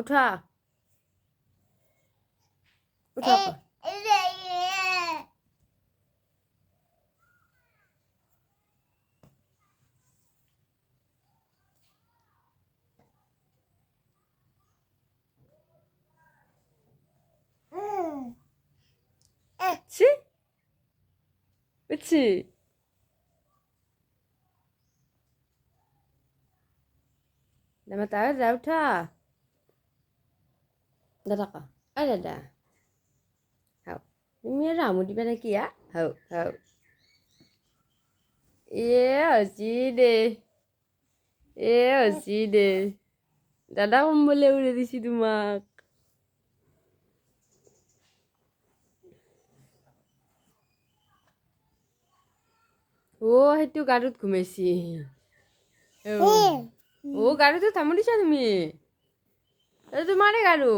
উঠা উঠা ছি উঠছি Nama tahu dah udah. Dah kah? Ada dah. Hau. Ini ramu di mana kia? Hau, hau. Iya, sih deh. Iya, sih deh. Dadah boleh udah di situ mak. Oh, itu garut ঘুমাইছি ও গাড়ু তো থামো দিছা তুমি তোমারে গাড়ু